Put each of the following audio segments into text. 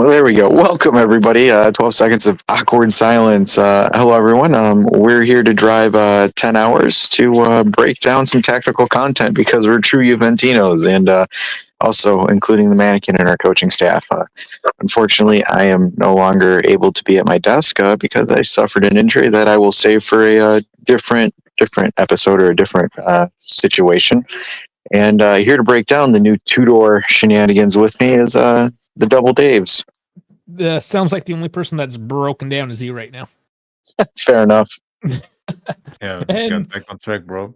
Well, there we go. Welcome, everybody. 12 seconds of awkward silence. Hello, everyone. We're here to drive 10 hours to break down some technical content because we're true Juventinos and also including the mannequin in our coaching staff. Unfortunately, I am no longer able to be at my desk because I suffered an injury that I will save for a different episode or a different situation. And here to break down the new Tudor shenanigans with me is the Double Daves. Sounds like the only person that's broken down is you right now. Fair enough. Yeah, And- get back on track, bro.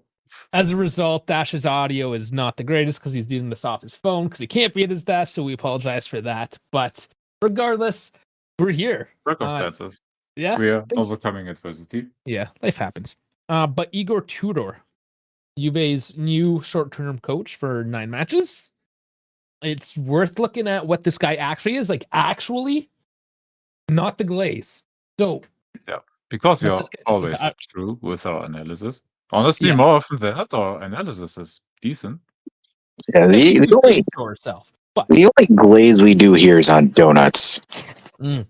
As a result, Dash's audio is not the greatest because he's doing this off his phone because he can't be at his desk, so we apologize for that. But regardless, we're here. Circumstances. Yeah, We are overcoming adversity. yeah, life happens. But Igor Tudor, Juve's new short-term coach for 9 matches. It's worth looking at what this guy actually is. Like, actually, not the glaze. So, Because we Let's are just get this always out. true with our analysis. Honestly, Yeah. more often than not, our analysis is decent. Yeah, the only for herself. But the only glaze we do here is on donuts. no,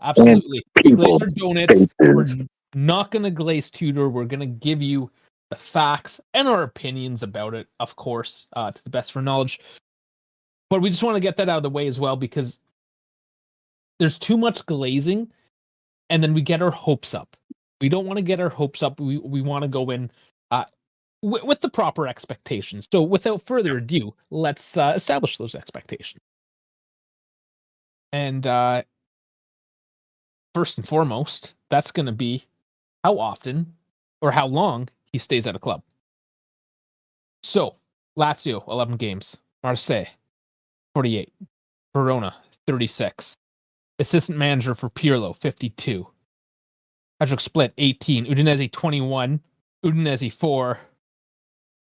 absolutely. People's Glaze your donuts. faces. We're not going to glaze Tudor. We're going to give you the facts and our opinions about it, of course, to the best of our knowledge. But we just want to get that out of the way as well because there's too much glazing and then we get our hopes up. We don't want to get our hopes up. We want to go in with the proper expectations. So without further ado, let's establish those expectations. And first and foremost, that's going to be how often or how long he stays at a club. So, Lazio, 11 games. Marseille, 48. Verona, 36. Assistant manager for Pirlo, 52. Hajduk Split, 18. Udinese, 21. Udinese, 4.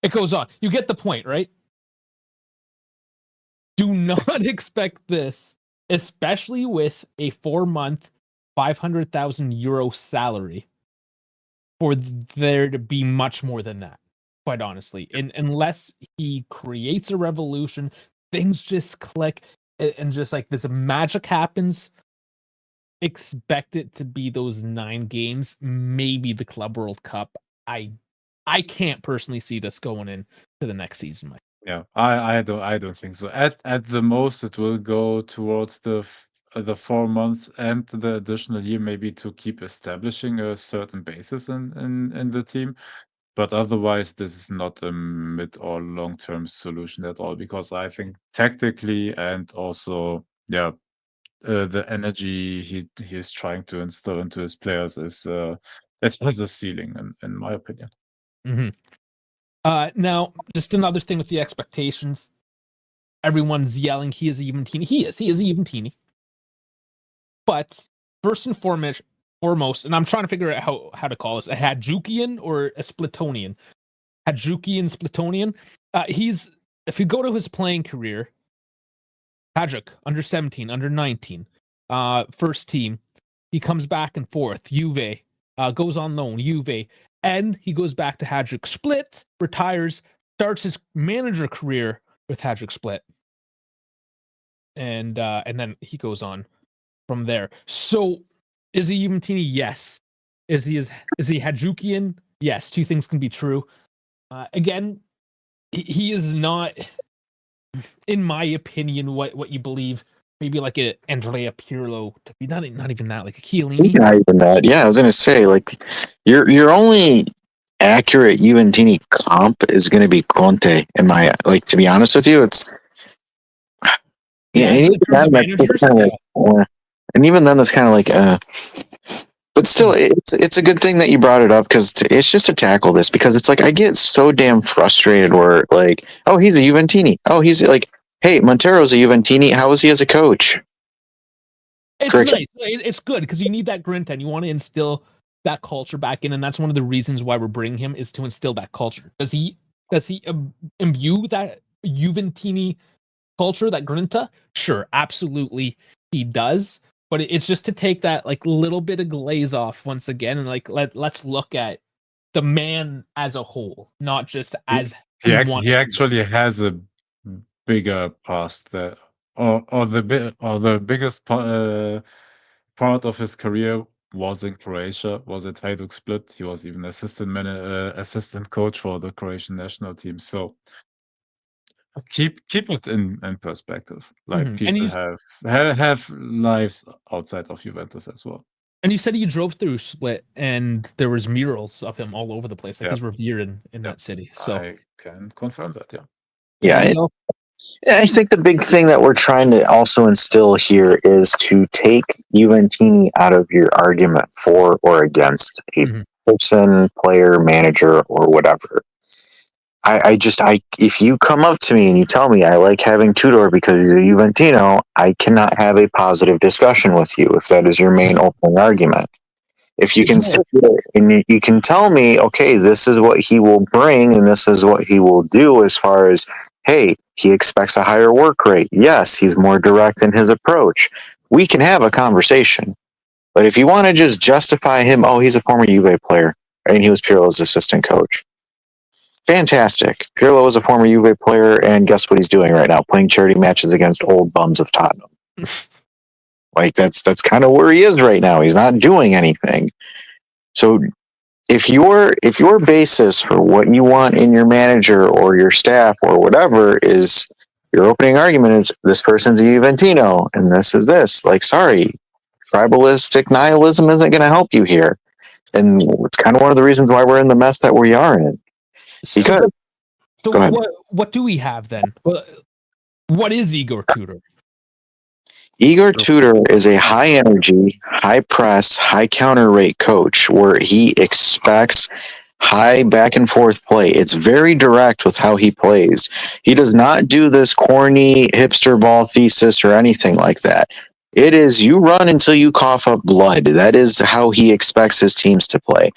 It goes on. You get the point, right? Do not expect this, especially with a 4-month, 500,000 euro salary, for there to be much more than that, quite honestly. And unless he creates a revolution, things just click and just like this magic happens. Expect it to be those 9 games, maybe the Club World Cup. I can't personally see this going in to the next season. Yeah, I don't think so. At the most, it will go towards the 4 months and the additional year, maybe to keep establishing a certain basis in the team. But otherwise, this is not a mid or long term solution at all because I think tactically and also the energy he is trying to instill into his players is it has a ceiling in my opinion. Mm-hmm. Now, just another thing with the expectations. Everyone's yelling he is a Juventini. He is a Juventini. But first and foremost, and I'm trying to figure out how to call this, a Hadjukian or a Splitonian. Hadjukian, Splitonian. If you go to his playing career, Hajduk, under 17, under 19, first team. He comes back and forth. Juve, goes on loan. Juve. And he goes back to Hajduk Split, retires, starts his manager career with Hajduk Split. And then he goes on from there. So is he Juventini? Yes. Is he Hadjukian? Yes. 2 things can be true. Again, he is not, in my opinion, what you believe. Maybe like a Andrea Pirlo to be not even that, like a Chiellini. Not even that. Yeah, I was gonna say, like, your only accurate Juventini comp is gonna be Conte. In my, like, to be honest with you, it's and even then, that's just kind of like, and even then, that's kind of like but still, it's a good thing that you brought it up because it's just to tackle this because it's like I get so damn frustrated where like, oh, he's a Juventini. Oh, he's like, hey, Montero's a Juventini. How is he as a coach? It's nice. It's good because you need that grinta and you want to instill that culture back in, and that's one of the reasons why we're bringing him is to instill that culture. Does he imbue that Juventini culture, that grinta? Sure, absolutely, he does. But it's just to take that like little bit of glaze off once again, and like let's look at the man as a whole, not just as he actually has a bigger past the biggest part of his career was in Croatia, was at Hajduk Split. He was even assistant coach for the Croatian national team. So keep it in perspective. Like And people have lives outside of Juventus as well. And you said you drove through Split, and there was murals of him all over the place. Like Yeah. he's revered in that city. So I can confirm that. Yeah. Yeah, you know, I think the big thing that we're trying to also instill here is to take Juventini out of your argument for or against a Mhm. person, player, manager, or whatever. If you come up to me and you tell me I like having Tudor because he's a Juventino, I cannot have a positive discussion with you if that is your main opening argument. If you can sit there and you can tell me, okay, this is what he will bring and this is what he will do as far as, hey, he expects a higher work rate. Yes, he's more direct in his approach. We can have a conversation. But if you want to just justify him, oh, he's a former Juve player and he was Pirlo's assistant coach. Fantastic. Pirlo was a former Juve player, and guess what he's doing right now? Playing charity matches against old bums of Tottenham. Like that's kind of where he is right now. He's not doing anything. So if your basis for what you want in your manager or your staff or whatever is your opening argument is this person's a Juventino and this is this, like sorry, tribalistic nihilism isn't going to help you here. And it's kind of one of the reasons why we're in the mess that we are in. Because so go ahead. what do we have then? What is Igor Tudor? Igor Tudor is a high energy, high press, high counter rate coach where he expects high back and forth play. It's very direct with how he plays. He does not do this corny hipster ball thesis or anything like that. It is you run until you cough up blood. That is how he expects his teams to play.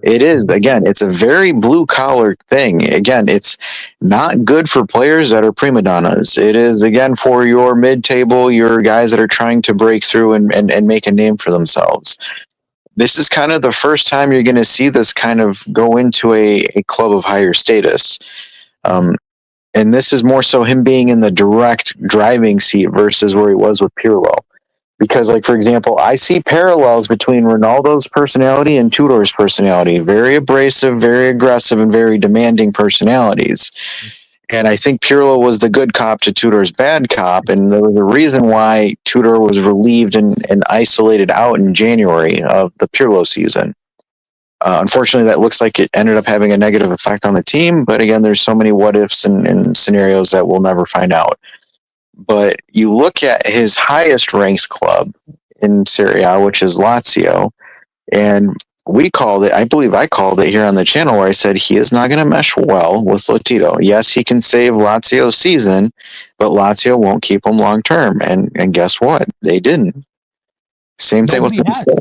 It is, again, it's a very blue collar thing. Again, it's not good for players that are prima donnas. It is, again, for your mid table, your guys that are trying to break through and make a name for themselves. This is kind of the first time you're going to see this kind of go into a club of higher status. And this is more so him being in the direct driving seat versus where he was with Pirlo. Because, like, for example, I see parallels between Ronaldo's personality and Tudor's personality. Very abrasive, very aggressive, and very demanding personalities. And I think Pirlo was the good cop to Tudor's bad cop. And there was a reason why Tudor was relieved and isolated out in January of the Pirlo season. Unfortunately, that looks like it ended up having a negative effect on the team. But again, there's so many what ifs and scenarios that we'll never find out. But you look at his highest ranked club in Serie A, which is Lazio, and we called it, I believe I called it here on the channel where I said he is not going to mesh well with Lotito. Yes, he can save Lazio's season, but Lazio won't keep him long term. And guess what? They didn't. Same thing with Marseille.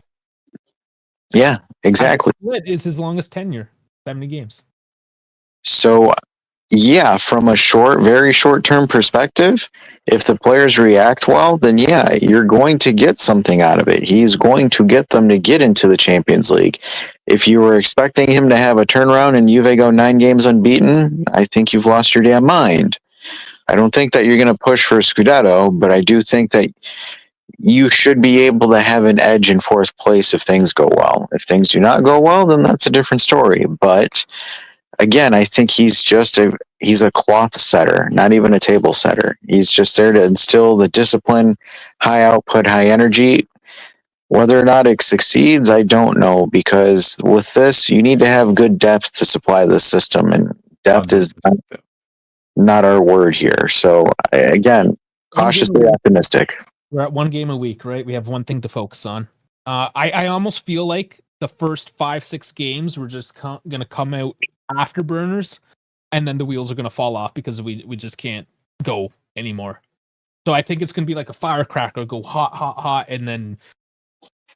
Yeah, exactly. What is his longest tenure? 70 games. So, yeah, from a very short-term perspective, if the players react well, then yeah, you're going to get something out of it. He's going to get them to get into the Champions League. If you were expecting him to have a turnaround and Juve go 9 games unbeaten, I think you've lost your damn mind. I don't think that you're going to push for Scudetto, but I do think that you should be able to have an edge in 4th place if things go well. If things do not go well, then that's a different story. But again, I think he's a cloth setter, not even a table setter. He's just there to instill the discipline, high output, high energy. Whether or not it succeeds, I don't know, because with this, you need to have good depth to supply the system, and depth is not our word here. So again, cautiously optimistic. We're at 1 game a week, right? We have one thing to focus on. I almost feel like the first 5-6 games we're just going to come out afterburners, and then the wheels are going to fall off because we just can't go anymore. So I think it's going to be like a firecracker, go hot, hot, hot, and then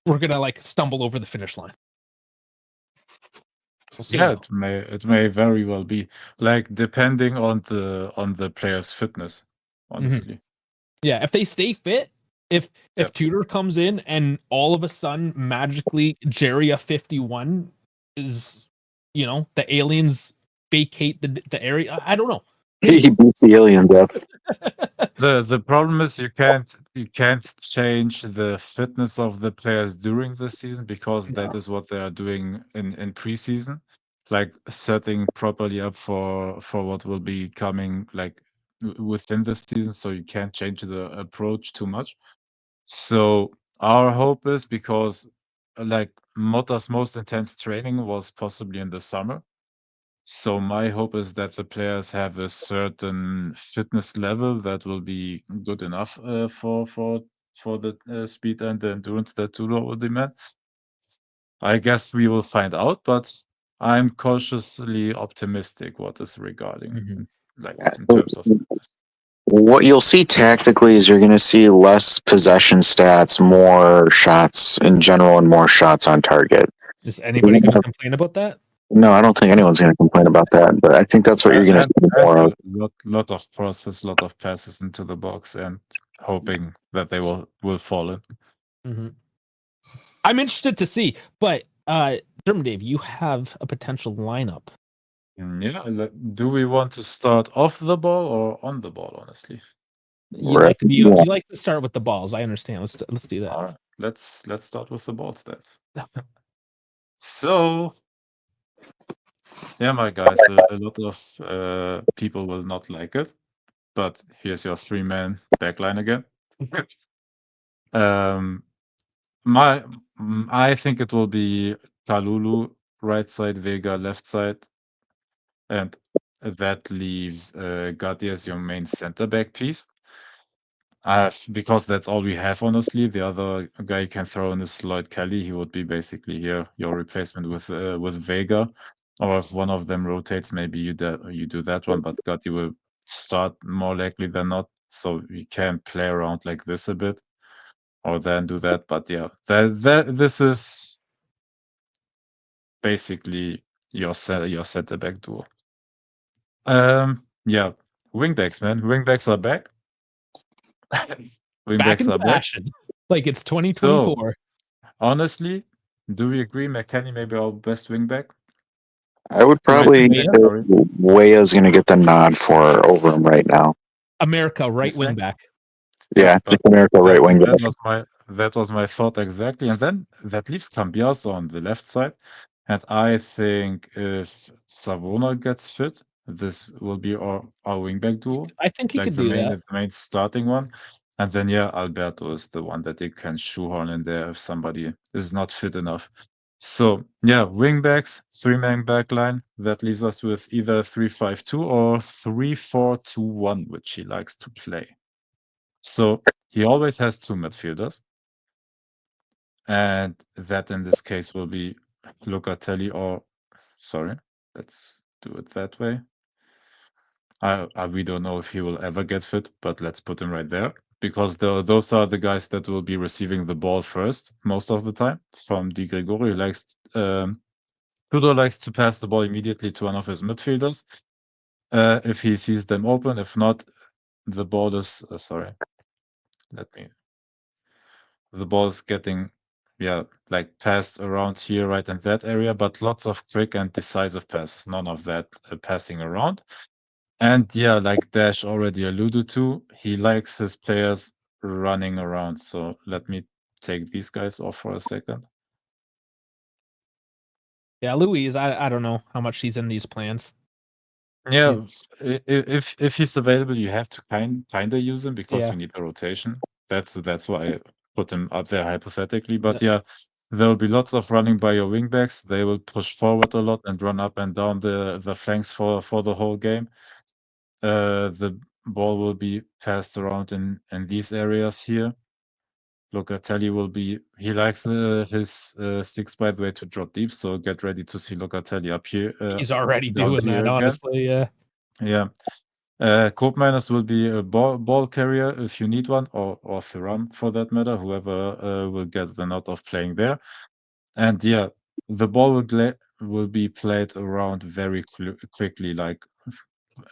we're going to like stumble over the finish line. Yeah, it may very well be, like, depending on the player's fitness, honestly. Yeah, if they stay fit, if Tudor comes in and all of a sudden magically Jeria 51 is, the aliens vacate the area, I don't know. He beats the aliens up. The problem is you can't change the fitness of the players during the season because that is what they are doing in preseason, like setting properly up for what will be coming like within the season. So you can't change the approach too much. So our hope is because like Motta's most intense training was possibly in the summer. So my hope is that the players have a certain fitness level that will be good enough for the speed and the endurance that Tudor will demand. I guess we will find out, but I'm cautiously optimistic what is regarding Mhm. like Yeah, in so terms of fitness. what you'll see tactically is you're going to see less possession stats, more shots in general, and more shots on target. Is anybody going to complain about that? No, I don't think anyone's going to complain about that, but I think that's what you're going to see And more of. a lot of process, lot of passes into the box, and hoping that they will fall in. Mhm. I'm interested to see, but German Dave, you have a potential lineup. Yeah, do we want to start off the ball or on the ball? Honestly, You Right. like to be Yeah. you like to start with the balls. I understand. Let's do that. all right, let's start with the ball stuff. So, yeah, my guys, a lot of people will not like it, but here's your three-man backline again. um, I think it will be Kalulu right side, Vega left side, and that leaves Gatti as your main center back piece. Because that's all we have, honestly. The other guy you can throw in is Lloyd Kelly. He would be basically here your replacement with Vega, or if one of them rotates, maybe you do that one. But Gotti will start more likely than not, so we can play around like this a bit, or then do that. But yeah, this is basically your center back duo. Yeah, wingbacks, man. Wingbacks are back. Back Wingbacks in are back. fashion, like it's So 2024. honestly, do we agree McKennie maybe our best wingback? I would probably Weah, say sorry. Weah's going to get the nod for over him right now. America, You right wing think? back. Yeah, Yeah, but just America right wing back. that was my thought exactly. And then that leaves Cambiaso on the left side. And I think if Savona gets fit, this will be our wingback duo, I think he like could do that. the main starting one. And then yeah, Alberto is the one that they can shoehorn in there if somebody is not fit enough. So yeah, wingbacks, three-man back line. That leaves us with either 3-5-2 or 3-4-2-1, which he likes to play. So he always has two midfielders, and that in this case will be Locatelli or sorry, let's do it that way. We don't know if he will ever get fit, but let's put him right there because those are the guys that will be receiving the ball first most of the time from Di Gregorio. Tudor likes to pass the ball immediately to one of his midfielders if he sees them open. If not, the ball is sorry. Let me the ball is getting like passed around here right in that area, but lots of quick and decisive passes, none of that passing around. And yeah, like Dash already alluded to, he likes his players running around. So let me take these guys off for a second. Yeah, Louise, I don't know how much he's in these plans. Yeah, if he's available, you have to kind of use him because Yeah. you need a rotation. That's why I put him up there hypothetically. But yeah, there will be lots of running by your wingbacks. They will push forward a lot and run up and down the flanks for the whole game. The ball will be passed around in these areas here. Locatelli will be he likes his six by the way to drop deep, so get ready to see Locatelli up here He's already down doing here that, again. honestly. Yeah. Yeah. Koopmeiners will be a ball carrier if you need one, or Thuram for that matter, whoever will get the nod of playing there. And yeah, the ball will be played around very quickly, like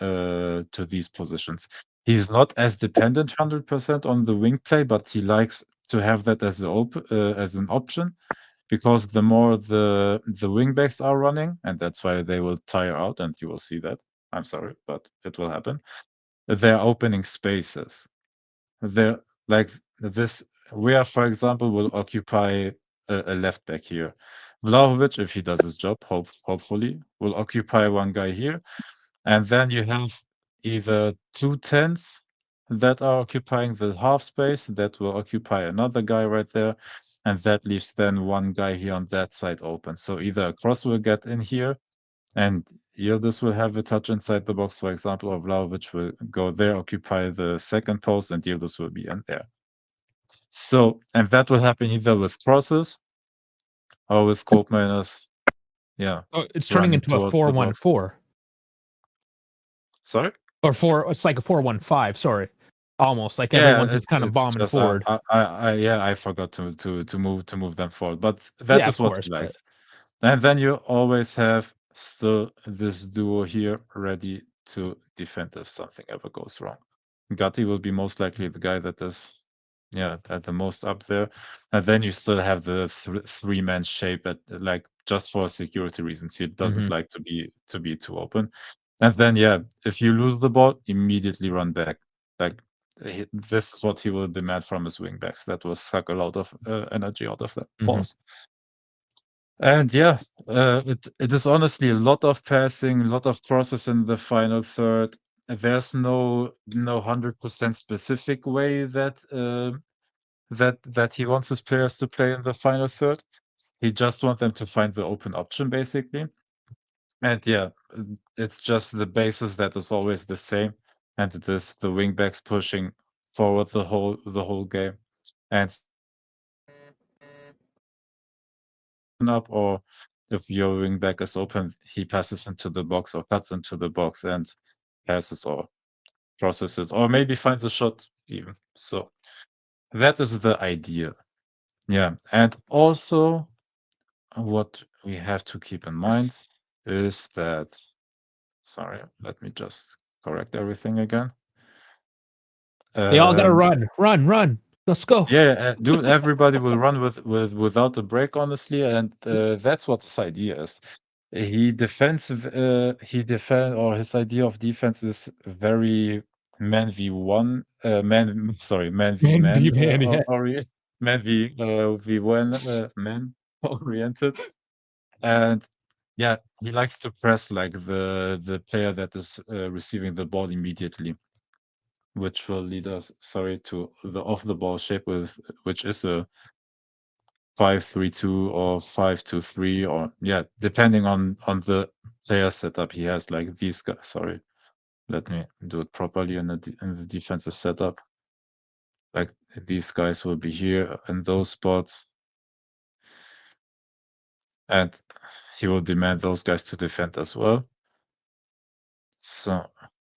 to these positions. He's not as dependent 100% on the wing play, but he likes to have that as an option because the more the wingbacks are running, and that's why they will tire out, and you will see that. I'm sorry, but it will happen. they're opening spaces. They're like this. Where, for example, will occupy a left back here. Vlahovic, if he does his job, hopefully, will occupy one guy here. And then you have either 2 10s that are occupying the half space that will occupy another guy right there. And that leaves then one guy here on that side open. So either a cross will get in here and Yildiz will have a touch inside the box, for example, or Vlahovic will go there, occupy the second post, and Yildiz will be in there. So, and that will happen either with crosses or with Koopmeiners, yeah, Oh, it's turning running into a towards the box. 4-1-4 Sorry? or 4. It's like a 4-1-5. Sorry, almost like Yeah, everyone just kind of it's bombing just forward. I forgot to move them forward, but that Yeah, is of what course, he but likes. And then you always have still this duo here ready to defend if something ever goes wrong. Gatti will be most likely the guy that is, yeah, at the most up there. And then you still have the three-man shape at like just for security reasons. He doesn't Mhm. like to be too open. And then yeah, if you lose the ball, immediately run back. Like this is what he will demand from his wingbacks. That will suck a lot of energy out of that Mhm. pause. And yeah, it is honestly a lot of passing, a lot of crosses in the final third. There's no 100% specific way that that he wants his players to play in the final third. He just wants them to find the open option basically. And yeah, it's just the basis that is always the same, and it is the wingbacks pushing forward the whole game. And up, or if your wing back is open, he passes into the box or cuts into the box and passes or crosses it, or maybe finds a shot even. So that is the idea. Yeah. And also, what we have to keep in mind is that, sorry, let me just correct everything again. They all got to Um, run. Let's go. Yeah, dude, everybody will run without a break, honestly, and that's what his idea is. He defend, or his idea of defense is very man v one, man. Sorry, man v Man, man, be man, yeah. man v one, man oriented, and yeah, he likes to press like the player that is receiving the ball immediately, which will lead us, sorry, to the off the ball shape with which is a 5-3-2 or 5-2-3, or yeah, depending on the player setup he has. Like these guys. Sorry, let me do it properly in the defensive setup. Like these guys will be here in those spots, and he will demand those guys to defend as well. So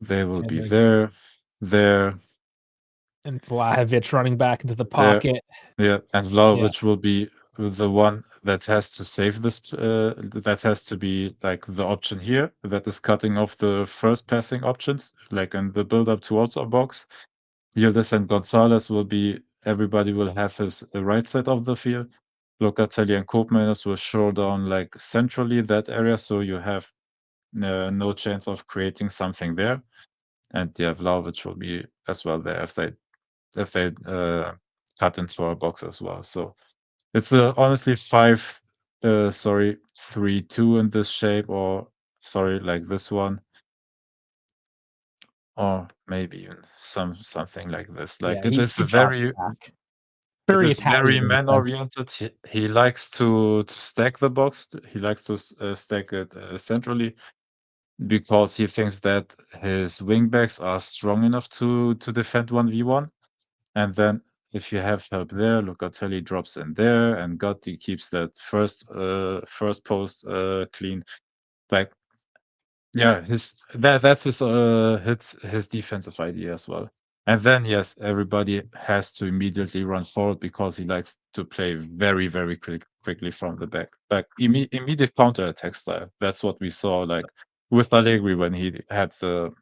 they will be there, And Vlahovic running back into the there. pocket. Yeah, and Vlahovic will be the one that has to save this. That has to be like the option here that is cutting off the first passing options, like in the build-up towards our box. Yildiz and Gonzalez will be. Everybody will have his right side of the field. Locatelli and Koopmeiners will show down like centrally that area, so you have no chance of creating something there. And yeah, Vlahovic will be as well there if they cut into our box as well. So it's honestly 3-2 in this shape, or sorry, like this one, or maybe even something like this. Like Yeah, he drops back. it Very is very Italian in a man sense. oriented. He likes to stack the box. He likes to stack it centrally because he thinks that his wingbacks are strong enough to defend 1v1. And then if you have help there, Locatelli drops in there, and Gatti keeps that first post clean. Like, yeah, that's his defensive idea as well. And then yes, everybody has to immediately run forward because he likes to play very, very quickly from the back. Like immediate counter-attack style. That's what we saw like with Allegri when he had the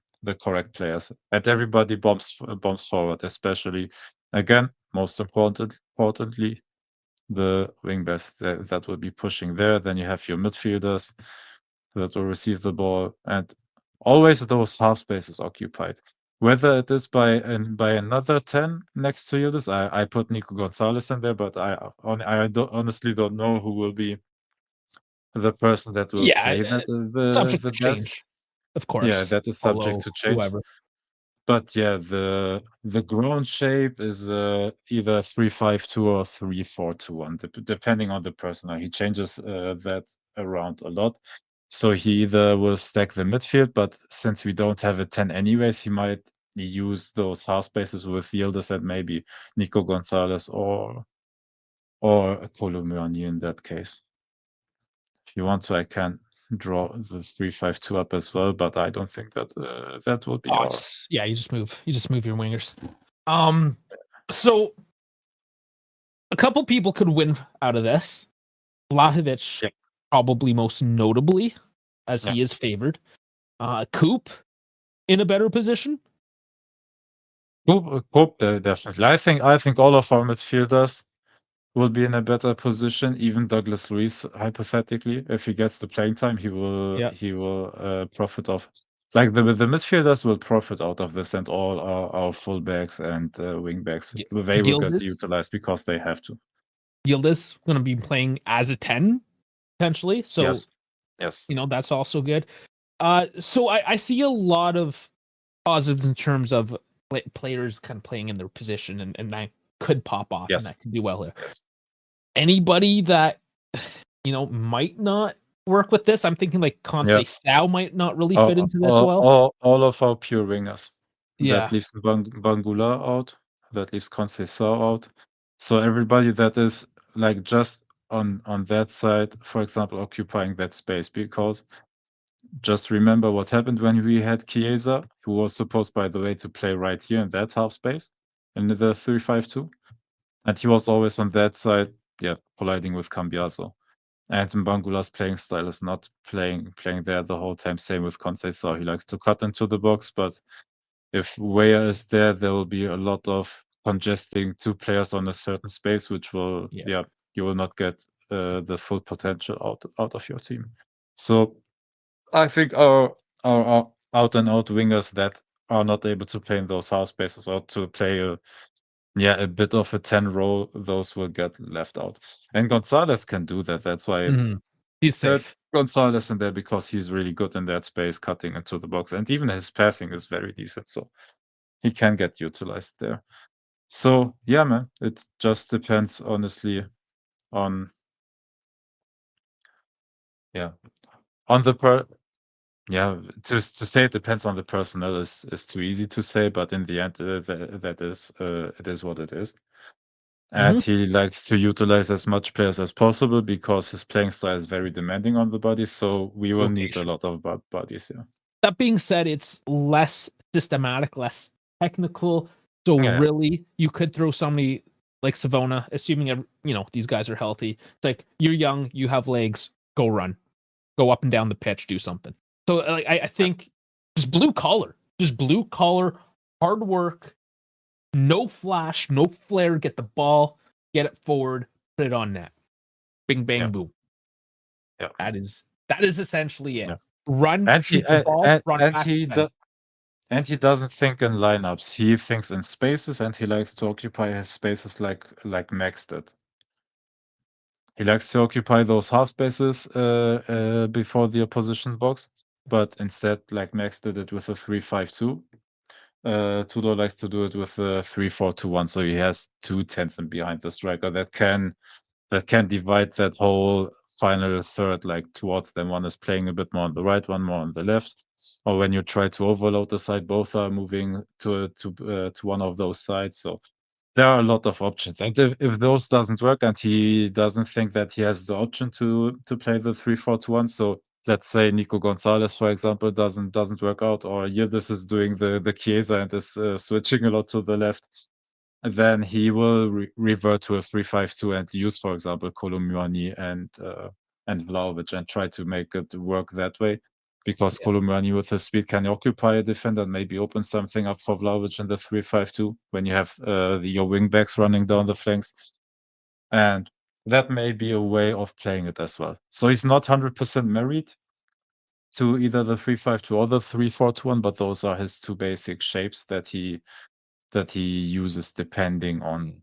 correct players. And everybody bombs forward, especially again, most importantly, the wingbacks that will be pushing there. Then you have your midfielders that will receive the ball, and always those half spaces occupied. Whether it is by another 10 next to Yildiz, I put Nico Gonzalez in there, but I honestly don't know who will be the person that will Yeah, play that subject the to best. change, of Yeah, course. that is subject Although to change. whoever. But yeah, the ground shape is either 3-5-2 or 3-4-2-1, depending on the person. He changes that around a lot. So he either will stack the midfield, but since we don't have a 10 anyways, he might use those half spaces with Yildiz and maybe Nico Gonzalez or Kolomyani in that case. If you want to, I can draw the 3-5-2 up as well, but I don't think that that will be our. Yeah, you just move your wingers. So a couple people could win out of this. Vlahovic, Yeah. probably most notably, as Yeah. he is favored. Coop in a better position. Coop, definitely. I think all of our midfielders will be in a better position. Even Douglas Luiz, hypothetically, if he gets the playing time, he Yeah. will profit of. Like the midfielders will profit out of this, and all our fullbacks and wingbacks, they will get Gildas utilized because they have to. Gildas going to be playing as a 10 potentially. So Yes. that's also good. So I see a lot of positives in terms of players kind of playing in their position, and that could pop off and Yes. that can do well here. Yes. Anybody that might not work with this, I'm thinking like Conceição might not really fit into this well. All of our pure wingers. Yeah. That leaves Bangula out. That leaves Conceição out. So everybody that is like just on that side, for example, occupying that space, because just remember what happened when we had Chiesa, who was supposed, by the way, to play right here in that half space in the 3-5-2, and he was always on that side, colliding with Cambiaso. And Mbangula's playing style is not playing there the whole time. Same with Conceição. He likes to cut into the box, but if Weah is there, there will be a lot of congesting two players on a certain space, which will, you will not get the full potential out of your team. So I think our out and out wingers that are not able to play in those half spaces or to play a bit of a 10 role, those will get left out. And Gonzalez can do that. That's why he's safe. Gonzalez in there, because he's really good in that space, cutting into the box. And even his passing is very decent. So he can get utilized there. So yeah, man, it just depends honestly on on the to say it depends on the personnel is too easy to say, but in the end, that is it is what it is. And he likes to utilize as much players as possible because his playing style is very demanding on the body. So we will need a lot of bodies. Yeah. That being said, it's less systematic, less technical. So really, you could throw somebody like Savona, assuming these guys are healthy. It's like, you're young, you have legs, go run, go up and down the pitch, do something. So like I think just blue collar, hard work, no flash, no flair. Get the ball, get it forward, put it on net, bing bang boom. Yeah, that is essentially it. Yeah. Run, And shoot the ball, run back. And he doesn't think in lineups. He thinks in spaces, and he likes to occupy his spaces like Max did. He likes to occupy those half spaces before the opposition box, but instead, like Max did it with a 3-5-2. Tudor likes to do it with a 3-4-2-1, so he has two tens in behind the striker that can divide that whole final third, like towards them. One is playing a bit more on the right, one more on the left. Or when you try to overload the side, both are moving to one of those sides. So there are a lot of options. And if those doesn't work, and he doesn't think that he has the option to play the 3-4-2-1, so let's say Nico Gonzalez, for example, doesn't work out, or Yildiz is doing the Chiesa and is switching a lot to the left, then he will revert to a 3-5-2 and use, for example, Kolomyani and Vlahovic, and try to make it work that way. Because Kolomyani with his speed can occupy a defender and maybe open something up for Vlahovic in the 3-5-2 when you have your wing backs running down the flanks. And that may be a way of playing it as well. So he's not 100% married to either the 3-5-2 or the 3-4-2-1, but those are his two basic shapes that he uses depending on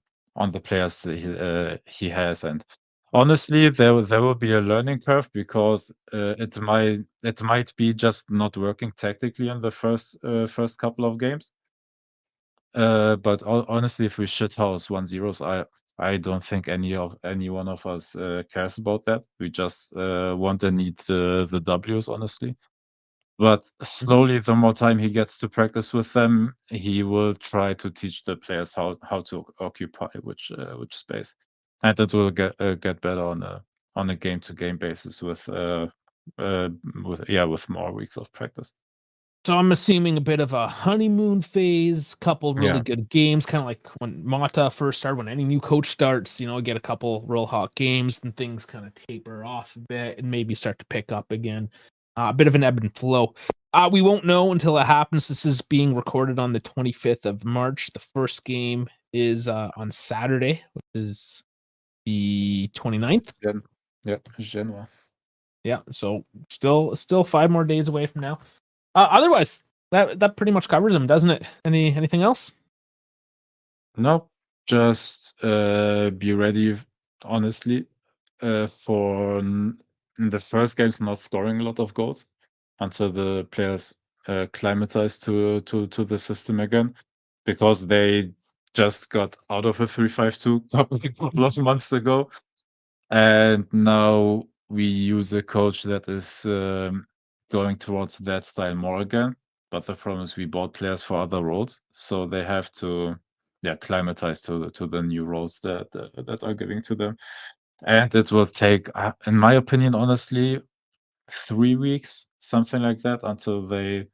the players that he has. And honestly, there will be a learning curve because it might be just not working tactically in the first couple of games. But honestly, if we shithouse 1-0s, I don't think any one of us cares about that. We just want and need the W's, honestly. But slowly, the more time he gets to practice with them, he will try to teach the players how to occupy which space, and it will get better on a game to game basis with more weeks of practice. So I'm assuming a bit of a honeymoon phase, couple really Yeah. good games, kind of like when Mata first started, when any new coach starts, get a couple real hot games, then things kind of taper off a bit and maybe start to pick up again. A bit of an ebb and flow. We won't know until it happens. This is being recorded on the 25th of March. The first game is on Saturday, which is the 29th. Yeah, Genoa. Yeah, so still 5 more days away from now. Otherwise, that pretty much covers him, doesn't it? Anything else? No, just be ready, honestly, for in the first games not scoring a lot of goals until the players acclimatize to the system again, because they just got out of a 3-5-2 couple of months ago, and now we use a coach that is going towards that style more again. But the problem is we bought players for other roles, so they have to acclimatize to the new roles that are giving to them. And it will take, in my opinion, honestly, 3 weeks, something like that, until they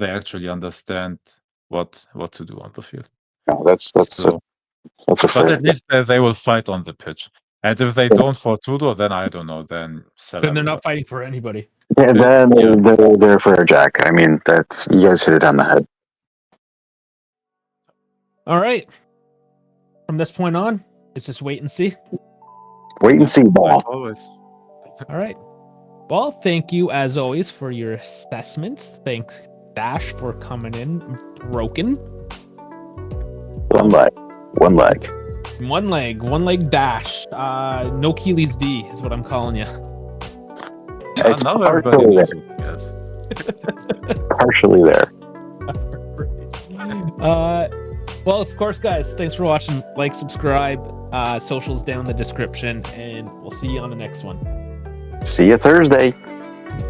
actually understand what to do on the field. No, that's So, a but fair. at least they will fight on the pitch. And if they don't for Tudor, then I don't know. Then sell Then they're everyone. not fighting for anybody. Yeah, then Yeah. they're for Jack. I mean, that's, you guys hit it on the head. All right. From this point on, it's just wait and see. Wait and see, Like ball. always. All right. Well, thank you as always for your assessments. Thanks, Dash, for coming in broken. One leg. One leg Dash. No Keely's D is what I'm calling you. It's Now everybody partially knows there. what it is. Partially there. Well, of course, guys, thanks for watching. Like, subscribe, socials down in the description, and we'll see you on the next one. See you Thursday.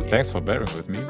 Thanks for bearing with me.